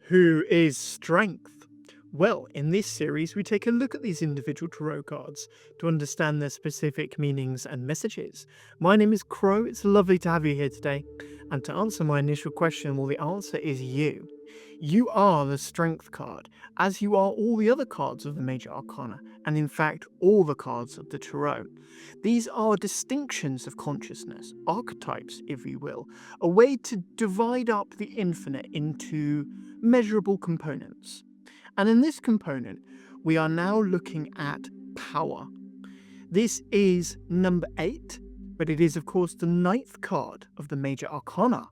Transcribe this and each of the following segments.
Who is strength? Well, in this series, we take a look at these individual tarot cards to understand their specific meanings and messages. My name is Crow. It's lovely to have you here today. And to answer my initial question, well, the answer is you. You are the strength card, as you are all the other cards of the Major Arcana, and in fact, all the cards of the Tarot. These are distinctions of consciousness, archetypes, if you will, a way to divide up the infinite into measurable components. And in this component, we are now looking at power. This is number 8, but it is, of course, the 9th card of the Major Arcana.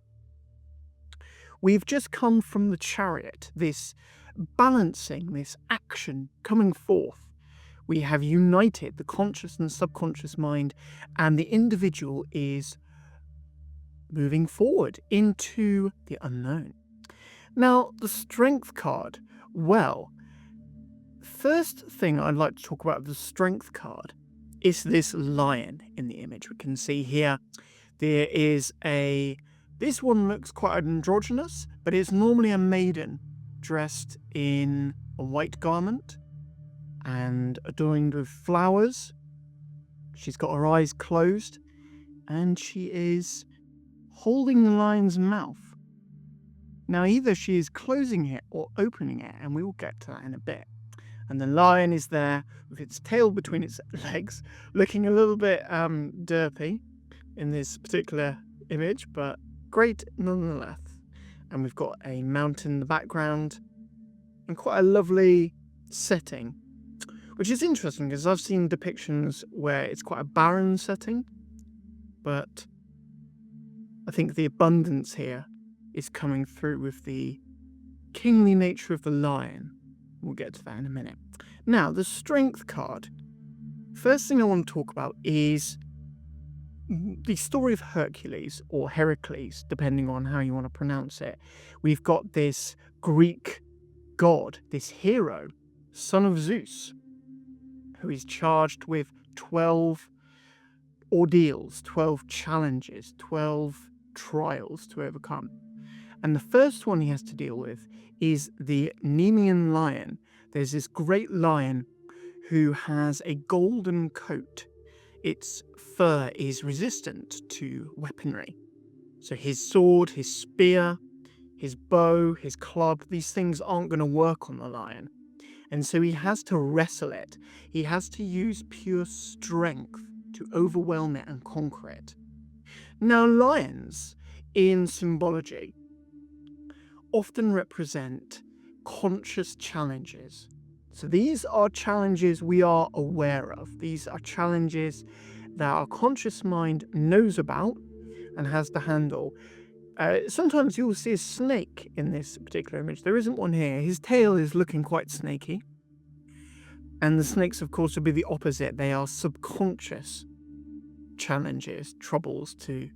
We've just come from the Chariot, this balancing, this action coming forth. We have united the conscious and subconscious mind, and the individual is moving forward into the unknown. Now, the Strength card. Well, first thing I'd like to talk about the Strength card is this lion in the image. We can see here there is this one looks quite androgynous, but it's normally a maiden dressed in a white garment and adorned with flowers. She's got her eyes closed and she is holding the lion's mouth. Now, either she is closing it or opening it, and we will get to that in a bit. And the lion is there with its tail between its legs, looking a little bit derpy in this particular image, but great nonetheless. And we've got a mountain in the background and quite a lovely setting, which is interesting because I've seen depictions where it's quite a barren setting, but I think the abundance here is coming through with the kingly nature of the lion. We'll get to that in a minute. Now, the Strength card. First thing I want to talk about is the story of Hercules, or Heracles, depending on how you want to pronounce it. We've got this Greek god, this hero, son of Zeus, who is charged with 12 ordeals, 12 challenges, 12 trials to overcome. And the first one he has to deal with is the Nemean lion. There's this great lion who has a golden coat. Its fur is resistant to weaponry. So his sword, his spear, his bow, his club, these things aren't going to work on the lion. And so he has to wrestle it. He has to use pure strength to overwhelm it and conquer it. Now, lions in symbology often represent conscious challenges. So these are challenges we are aware of. These are challenges that our conscious mind knows about and has to handle. Sometimes you'll see a snake in this particular image. There isn't one here. His tail is looking quite snaky. And the snakes, of course, would be the opposite. They are subconscious challenges, troubles to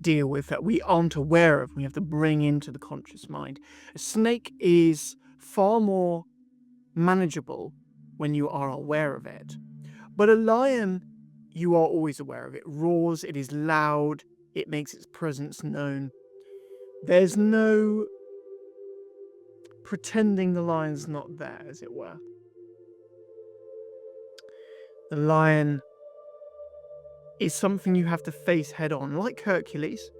deal with that we aren't aware of. We have to bring into the conscious mind. A snake is far more manageable when you are aware of it. But a lion, you are always aware of. It roars, it is loud, it makes its presence known. There's no pretending the lion's not there, as it were. The lion is something you have to face head on. Like Hercules,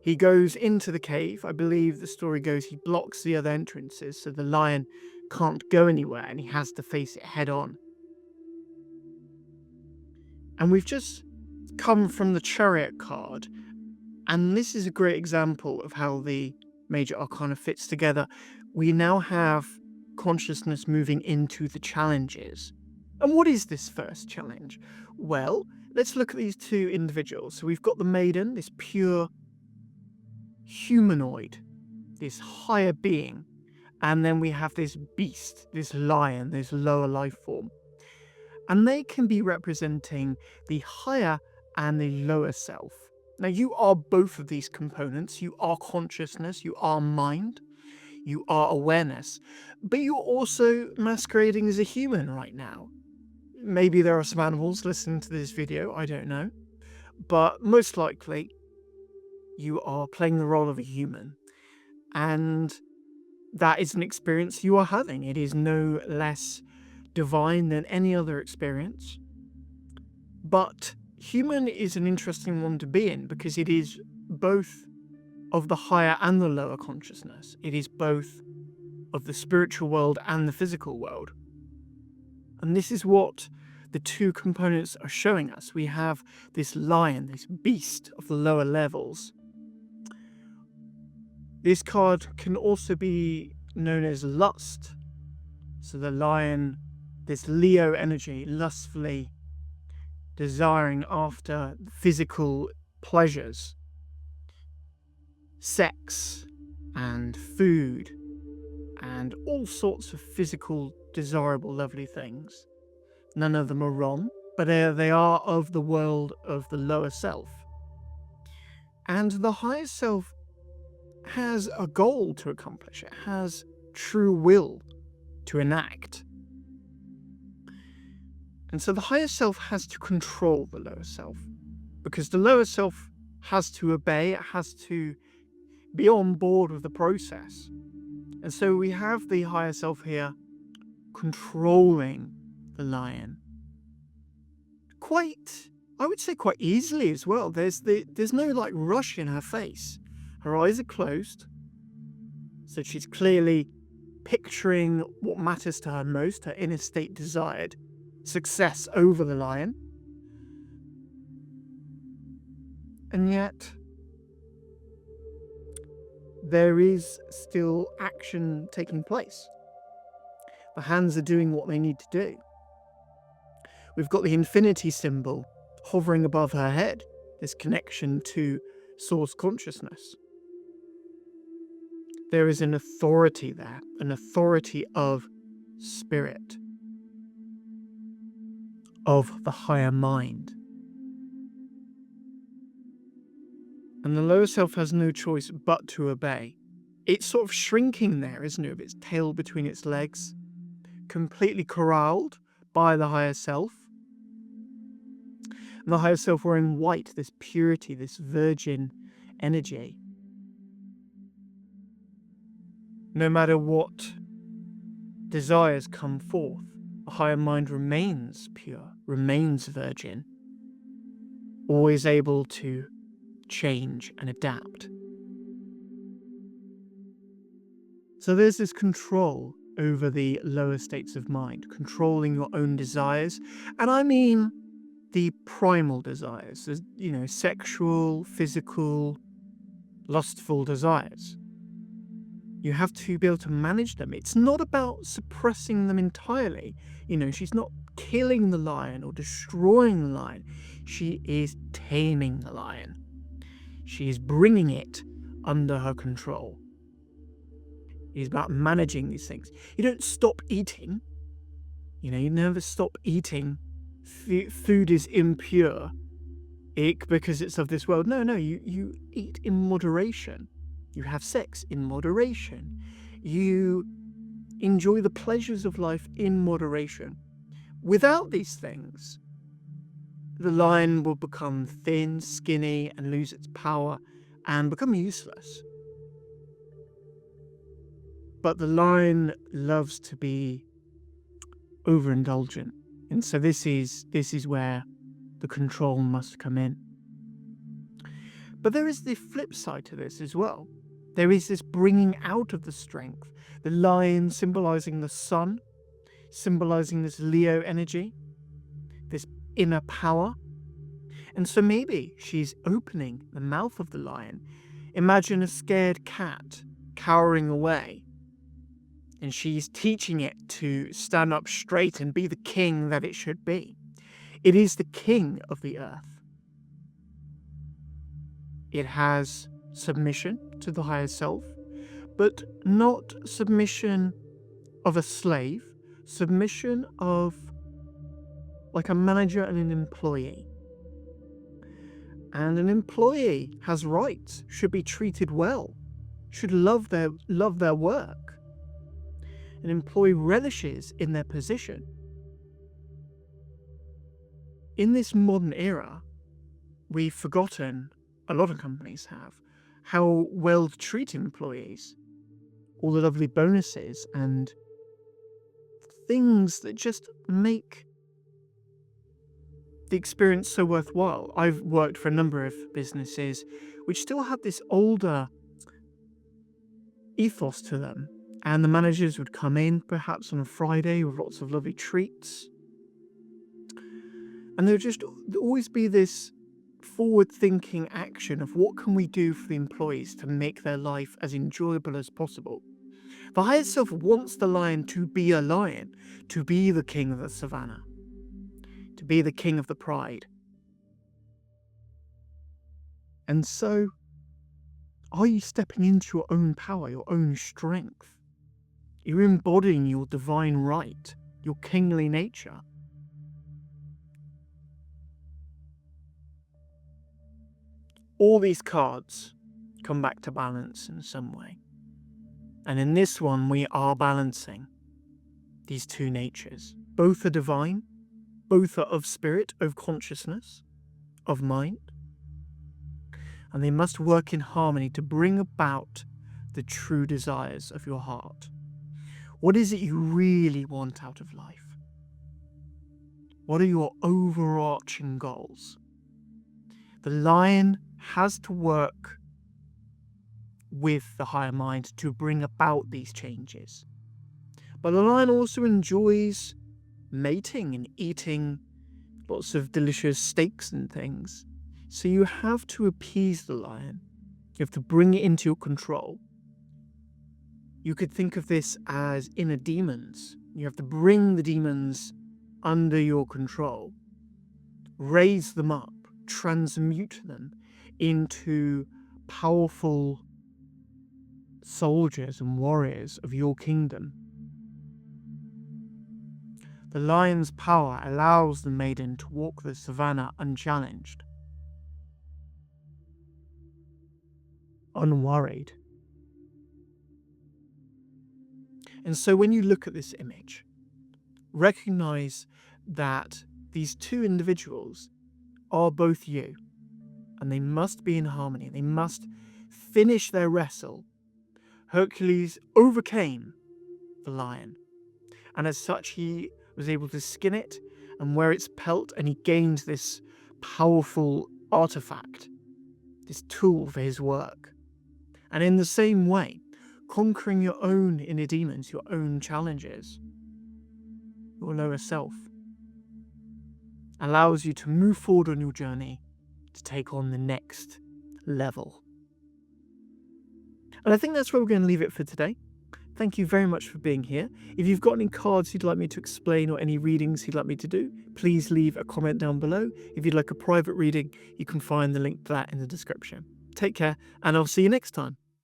he goes into the cave. I believe the story goes he blocks the other entrances so the lion can't go anywhere and he has to face it head on. And we've just come from the Chariot card, and this is a great example of how the Major Arcana fits together. We now have consciousness moving into the challenges. And what is this first challenge? Well, let's look at these two individuals. So we've got the maiden, this pure humanoid, this higher being. And then we have this beast, this lion, this lower life form. And they can be representing the higher and the lower self. Now, you are both of these components. You are consciousness, you are mind, you are awareness, but you're also masquerading as a human right now. Maybe there are some animals listening to this video, I don't know. But most likely, you are playing the role of a human. And that is an experience you are having. It is no less divine than any other experience. But human is an interesting one to be in because it is both of the higher and the lower consciousness. It is both of the spiritual world and the physical world. And this is what the two components are showing us. We have this lion, this beast of the lower levels. This card can also be known as lust. So the lion, this Leo energy, lustfully desiring after physical pleasures, sex and food and all sorts of physical, desirable, lovely things. None of them are wrong, but they are of the world of the lower self. And the higher self has a goal to accomplish. It has true will to enact. And so the higher self has to control the lower self, because the lower self has to obey, it has to be on board with the process. And so we have the higher self here controlling the lion. I would say quite easily as well. There's no like rush in her face. Her eyes are closed, so she's clearly picturing what matters to her most, her inner state desired success over the lion. And yet, there is still action taking place. The hands are doing what they need to do. We've got the infinity symbol hovering above her head, this connection to source consciousness. There is an authority there, an authority of spirit, of the higher mind. And the lower self has no choice but to obey. It's sort of shrinking there, isn't it, with its tail between its legs, completely corralled by the higher self. And the higher self wearing white, this purity, this virgin energy. No matter what desires come forth, the higher mind remains pure, remains virgin, always able to change and adapt. So there's this control over the lower states of mind, controlling your own desires. And I mean the primal desires, sexual, physical, lustful desires. You have to be able to manage them. It's not about suppressing them entirely. She's not killing the lion or destroying the lion. She is taming the lion. She is bringing it under her control. It's about managing these things. You don't stop eating. You never stop eating. Food is impure because it's of this world. No, you eat in moderation. You have sex in moderation. You enjoy the pleasures of life in moderation. Without these things, the lion will become thin, skinny, and lose its power and become useless. But the lion loves to be overindulgent. And so this is where the control must come in. But there is the flip side to this as well. There is this bringing out of the strength. The lion symbolizing the sun, symbolizing this Leo energy, this inner power. And so maybe she's opening the mouth of the lion. Imagine a scared cat cowering away. And she's teaching it to stand up straight and be the king that it should be. It is the king of the earth. It has submission to the higher self, but not submission of a slave, submission of like a manager and an employee. And an employee has rights, should be treated well, should love their work. An employee relishes in their position. In this modern era, we've forgotten, a lot of companies have, how well to treat employees. all the lovely bonuses and things that just make the experience so worthwhile. I've worked for a number of businesses which still have this older ethos to them, and the managers would come in perhaps on a Friday with lots of lovely treats, and there would just always be this forward-thinking action of what can we do for the employees to make their life as enjoyable as possible. The higher self wants the lion, to be the king of the savannah, to be the king of the pride. And so, are you stepping into your own power, your own strength? You're embodying your divine right, your kingly nature. All these cards come back to balance in some way. And in this one, we are balancing these two natures. Both are divine, both are of spirit, of consciousness, of mind. And they must work in harmony to bring about the true desires of your heart. What is it you really want out of life? What are your overarching goals? The lion has to work with the higher mind to bring about these changes. But the lion also enjoys mating and eating lots of delicious steaks and things. So you have to appease the lion. You have to bring it into your control. You could think of this as inner demons. You have to bring the demons under your control, raise them up, transmute them into powerful soldiers and warriors of your kingdom. The lion's power allows the maiden to walk the savannah unchallenged, unworried. And so when you look at this image, recognize that these two individuals are both you, and they must be in harmony. They must finish their wrestle. Hercules overcame the lion, and as such he was able to skin it and wear its pelt, and he gained this powerful artifact, this tool for his work. And in the same way, conquering your own inner demons, your own challenges, your lower self, allows you to move forward on your journey to take on the next level. And I think that's where we're going to leave it for today. Thank you very much for being here. If you've got any cards you'd like me to explain or any readings you'd like me to do, please leave a comment down below. If you'd like a private reading, you can find the link to that in the description. Take care, and I'll see you next time.